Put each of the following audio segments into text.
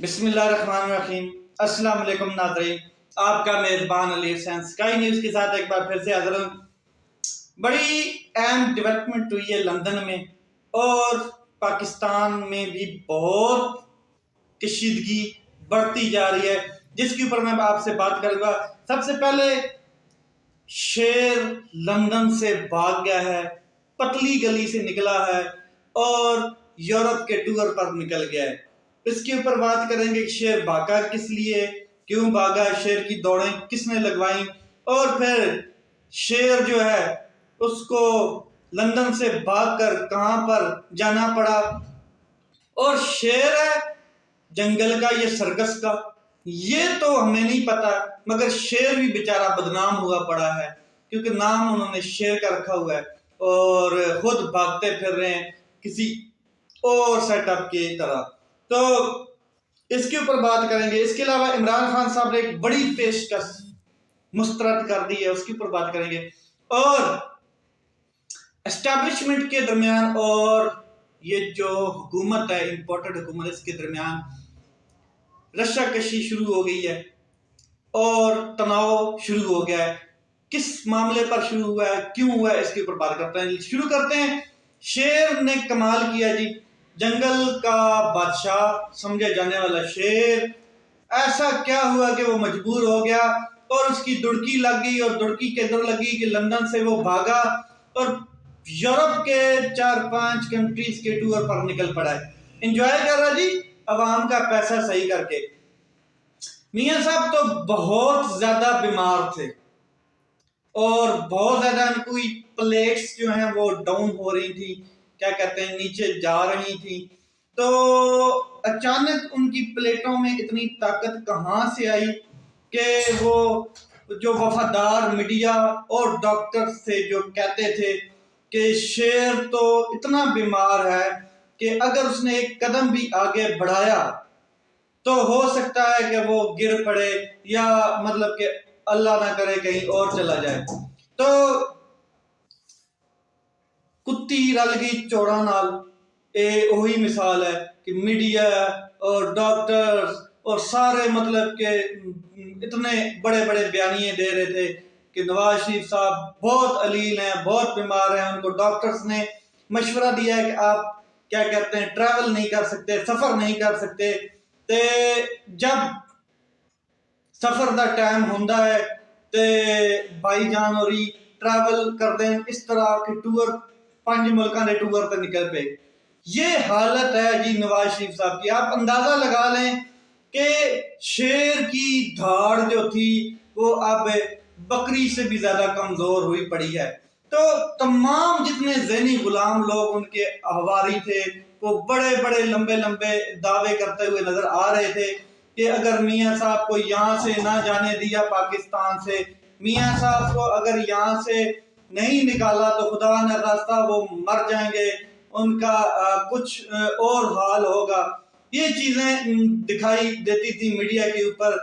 بسم اللہ الرحمن الرحیم۔ السلام علیکم ناظرین، آپ کا میزبان علی حسین اسکائی نیوز کے ساتھ ایک بار پھر سے حاضر ہوں۔ بڑی اہم ڈیولپمنٹ ہوئی ہے لندن میں اور پاکستان میں بھی بہت کشیدگی بڑھتی جا رہی ہے، جس کے اوپر میں آپ سے بات کروں گا۔ سب سے پہلے شیر لندن سے بھاگ گیا ہے، پتلی گلی سے نکلا ہے اور یورپ کے ٹور پر نکل گیا ہے۔ اس کے اوپر بات کریں گے کہ شیر بھاگا کس لیے، کیوں بھاگا، شیر کی دوڑیں کس نے لگوائیں، اور پھر شیر جو ہے اس کو لندن سے بھاگ کر کہاں پر جانا پڑا، اور شیر ہے جنگل کا یا سرکس کا یہ تو ہمیں نہیں پتا، مگر شیر بھی بیچارہ بدنام ہوا پڑا ہے کیونکہ نام انہوں نے شیر کا رکھا ہوا ہے اور خود بھاگتے پھر رہے ہیں کسی اور سیٹ اپ کی طرح۔ تو اس کے اوپر بات کریں گے۔ اس کے علاوہ عمران خان صاحب نے ایک بڑی پیشکش مسترد کر دی ہے، اس کے اوپر بات کریں گے، اور اسٹیبلشمنٹ کے درمیان اور یہ جو حکومت ہے، امپورٹڈ حکومت، اس کے درمیان رشا کشی شروع ہو گئی ہے اور تناؤ شروع ہو گیا ہے۔ کس معاملے پر شروع ہوا ہے، کیوں ہوا ہے، اس کے اوپر بات کرتے ہیں۔ شروع کرتے ہیں، شیر نے کمال کیا جی، جنگل کا بادشاہ سمجھا جانے والا شیر، ایسا کیا ہوا کہ وہ مجبور ہو گیا اور اس کی دڑکی لگ گئی، اور دڑکی کے در لگی کہ لندن سے وہ بھاگا اور یورپ کے 4-5 کنٹریز کے ٹور پر نکل پڑا ہے، انجوائے کر رہا جی عوام کا پیسہ صحیح کر کے۔ میاں صاحب تو بہت زیادہ بیمار تھے اور بہت زیادہ ان کی پلیٹس جو ہیں وہ ڈاؤن ہو رہی تھی، کیا کہتے ہیں، نیچے جا رہی تھی۔ تو اچانک ان کی پلیٹوں میں اتنی طاقت کہاں سے آئی کہ وہ جو وفادار میڈیا اور ڈاکٹر تھے جو کہتے تھے کہ شیر تو اتنا بیمار ہے کہ اگر اس نے ایک قدم بھی آگے بڑھایا تو ہو سکتا ہے کہ وہ گر پڑے یا مطلب کہ اللہ نہ کرے کہیں اور چلا جائے۔ تو کتی رل گئی چوڑا نال، وہی مثال ہے کہ میڈیا اور ڈاکٹرز اور سارے مطلب کہ اتنے بڑے بڑے بیانیے دے رہے تھے کہ نواز شریف صاحب بہت علیل ہیں، بہت بیمار ہیں، ان کو ڈاکٹرز نے مشورہ دیا ہے کہ آپ کیا کہتے ہیں ٹریول نہیں کر سکتے، سفر نہیں کر سکتے۔ تے جب سفر دا ٹائم ہوندا ہے تے بھائی جان ہوری ٹریول کر دیں اس طرح کہ ٹور 5 ملکاں دے ٹور تے نکل پے۔ یہ حالت ہے جی نواز شریف صاحب کی۔ آپ اندازہ لگا لیں کہ شیر کی دھاڑ جو تھی وہ اب بکری سے بھی زیادہ کمزور ہوئی پڑی ہے۔ تو تمام جتنے ذہنی غلام لوگ ان کے احواری تھے وہ بڑے بڑے لمبے لمبے دعوے کرتے ہوئے نظر آ رہے تھے کہ اگر میاں صاحب کو یہاں سے نہ جانے دیا پاکستان سے، میاں صاحب کو اگر یہاں سے نہیں نکالا تو خدا نہ خواستہ وہ مر جائیں گے، ان کا کچھ اور حال ہوگا۔ یہ چیزیں دکھائی دیتی تھی میڈیا کے اوپر،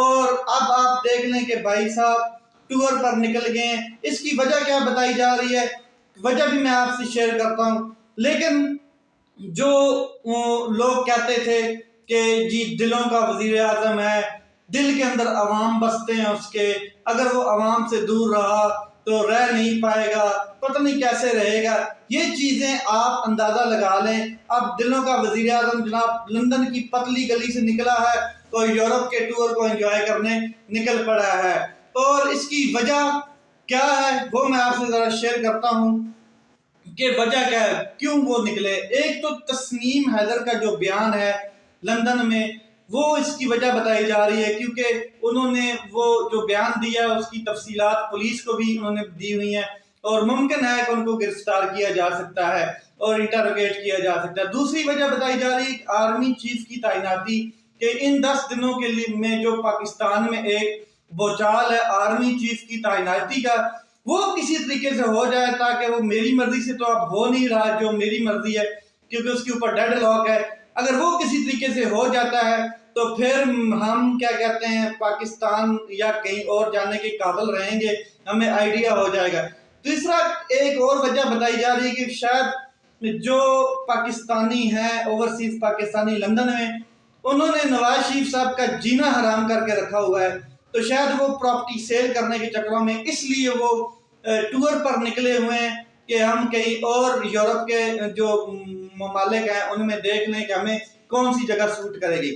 اور اب آپ دیکھ لیں کہ بھائی صاحب ٹور پر نکل گئے ہیں۔ اس کی وجہ کیا بتائی جا رہی ہے، وجہ بھی میں آپ سے شیئر کرتا ہوں۔ لیکن جو لوگ کہتے تھے کہ جی دلوں کا وزیر اعظم ہے، دل کے اندر عوام بستے ہیں اس کے، اگر وہ عوام سے دور رہا تو رہ نہیں پائے گا، پتہ نہیں کیسے رہے گا، یہ چیزیں آپ اندازہ لگا لیں۔ اب دلوں کا وزیر اعظم جناب لندن کی پتلی گلی سے نکلا ہے تو یورپ کے ٹور کو انجوائے کرنے نکل پڑا ہے، اور اس کی وجہ کیا ہے وہ میں آپ سے ذرا شیئر کرتا ہوں کہ وجہ کیا ہے، کیوں وہ نکلے۔ ایک تو تسنیم حیدر کا جو بیان ہے لندن میں، وہ اس کی وجہ بتائی جا رہی ہے کیونکہ انہوں نے وہ جو بیان دیا اس کی تفصیلات پولیس کو بھی انہوں نے دی ہوئی ہیں، اور ممکن ہے کہ ان کو گرفتار کیا جا سکتا ہے اور انٹروگیٹ کیا جا سکتا ہے۔ دوسری وجہ بتائی جا رہی ہے آرمی چیف کی تعیناتی، کہ ان 10 دنوں کے لیے میں جو پاکستان میں ایک بوچال ہے آرمی چیف کی تعیناتی کا، وہ کسی طریقے سے ہو جائے تاکہ وہ میری مرضی سے تو اب ہو نہیں رہا جو میری مرضی ہے کیونکہ اس کے اوپر ڈیڈ لاک ہے، اگر وہ کسی طریقے سے ہو جاتا ہے تو پھر ہم کیا کہتے ہیں پاکستان یا کہیں اور جانے کے قابل رہیں گے، ہمیں آئیڈیا ہو جائے گا۔ تیسرا ایک اور وجہ بتائی جا رہی ہے کہ شاید جو پاکستانی ہیں اوورسیز پاکستانی لندن میں، انہوں نے نواز شریف صاحب کا جینا حرام کر کے رکھا ہوا ہے، تو شاید وہ پراپرٹی سیل کرنے کے چکروں میں اس لیے وہ ٹور پر نکلے ہوئے ہیں کہ ہم کہیں اور یورپ کے جو ممالک ہیں ان میں دیکھ لیں کہ ہمیں کون سی جگہ سوٹ کرے گی۔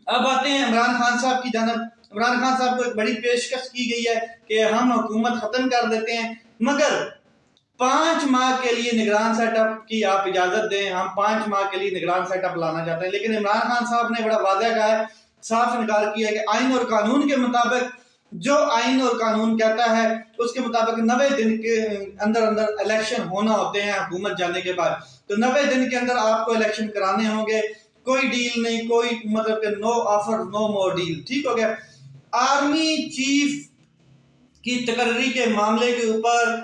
اب آتے ہیں عمران خان صاحب کی جانب۔ عمران خان صاحب کو ایک بڑی پیشکش کی گئی ہے کہ ہم حکومت ختم کر دیتے ہیں، مگر 5 ماہ کے لیے نگران سیٹ اپ کی آپ اجازت دیں، ہم 5 ماہ کے لیے نگران سیٹ اپ لانا چاہتے ہیں۔ لیکن عمران خان صاحب نے بڑا واضح کہا ہے، صاف انکار کیا ہے کہ آئین اور قانون کے مطابق، جو آئین اور قانون کہتا ہے اس کے مطابق 90 دن کے اندر الیکشن ہونا ہوتے ہیں حکومت جانے کے بعد، تو 90 دن کے اندر آپ کو الیکشن کرانے ہوں گے، کوئی ڈیل نہیں، کوئی مطلب کہ نو آفر نو مور ڈیل، ٹھیک ہو گیا۔ آرمی چیف کی تقرری کے معاملے کے اوپر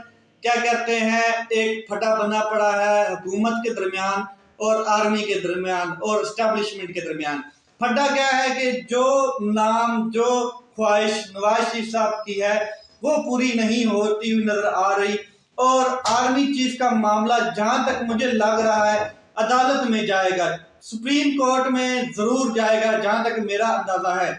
کیا کہتے ہیں، ایک پھٹا بنا پڑا ہے حکومت کے درمیان اور آرمی کے درمیان اور اسٹیبلشمنٹ کے درمیان۔ پھٹا کیا ہے کہ جو نام، جو خواہش نواز شریف صاحب کی ہے وہ پوری نہیں ہوتی ہوئی نظر آ رہی، اور آرمی چیف کا معاملہ جہاں تک مجھے لگ رہا ہے عدالت میں جائے گا، سپریم کورٹ میں ضرور جائے گا جہاں تک میرا اندازہ ہے۔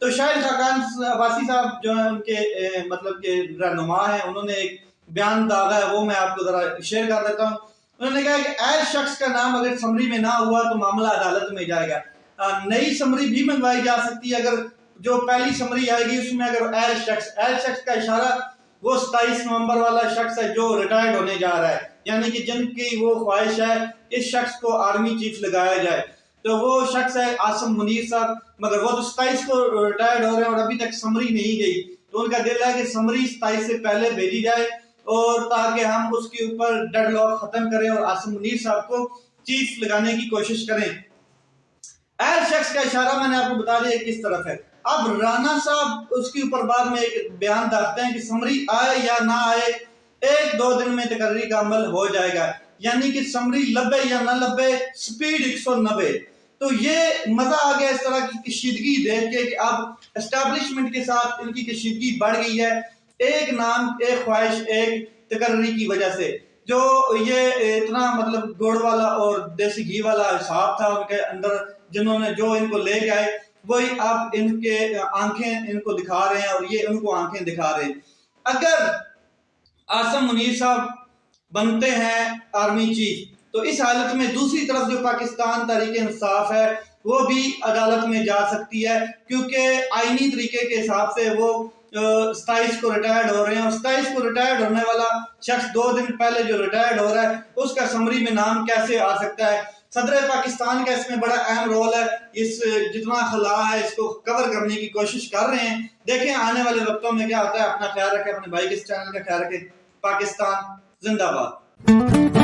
تو شاہد خاقان عباسی صاحب جو ہیں ان کے مطلب کہ رہنما ہیں، انہوں نے ایک بیان داغا ہے، وہ میں آپ کو ذرا شیئر کر دیتا ہوں۔ انہوں نے کہا کہ ایل شخص کا نام اگر سمری میں نہ ہوا تو معاملہ عدالت میں جائے گا، نئی سمری بھی منگوائی جا سکتی ہے، اگر جو پہلی سمری آئے گی اس میں اگر ایل شخص کا اشارہ وہ 27 نومبر والا شخص ہے جو ریٹائرڈ ہونے جا رہا ہے، یعنی کہ جن کی وہ خواہش ہے اس شخص کو آرمی چیف لگایا جائے، تو وہ شخص ہے عاصم منیر صاحب، مگر وہ تو 27 کو ریٹائرڈ ہو رہے ہیں اور ابھی تک سمری نہیں گئی، تو ان کا دل ہے کہ سمری 27 سے پہلے بھیجی جائے اور تاکہ ہم اس کے اوپر ڈیڈ لاک ختم کریں اور عاصم منیر صاحب کو چیف لگانے کی کوشش کریں۔ ایل شخص کا اشارہ میں نے آپ کو بتا دیا کس طرف ہے۔ اب رانا صاحب اس کے اوپر بعد میں ایک بیان داختے ہیں کہ سمری آئے یا نہ آئے 1-2 دن میں تقرری کا عمل ہو جائے گا، یعنی کہ سمری لبے یا نہ لبے، سپیڈ 190۔ تو یہ مزہ آ گیا اس طرح کی کشیدگی دیکھ کے کہ اب اسٹیبلشمنٹ کے ساتھ ان کی کشیدگی بڑھ گئی ہے، ایک نام، ایک خواہش، ایک تقرری کی وجہ سے، جو یہ اتنا مطلب گڑ والا اور دیسی گھی والا حساب تھا ان کے اندر، جنہوں نے جو ان کو لے کے آئے وہی اب ان کے آنکھیں ان کو دکھا رہے ہیں اور یہ ان کو آنکھیں دکھا رہے ہیں۔ اگر عاصم منیر صاحب بنتے ہیں آرمی چیف تو اس حالت میں دوسری طرف جو پاکستان تحریک انصاف ہے وہ بھی عدالت میں جا سکتی ہے، کیونکہ آئینی طریقے کے حساب سے وہ 27 کو ریٹائرڈ ہو رہے ہیں، اور 27 کو ریٹائرڈ ہونے والا شخص 2 دن پہلے جو ریٹائرڈ ہو رہا ہے اس کا سمری میں نام کیسے آ سکتا ہے؟ صدر پاکستان کا اس میں بڑا اہم رول ہے، اس جتنا خلا ہے اس کو کور کرنے کی کوشش کر رہے ہیں، دیکھیں آنے والے وقتوں میں کیا ہوتا ہے۔ اپنا خیال رکھیں، اپنے بھائی کے اس چینل کا خیال رکھیں۔ پاکستان زندہ باد۔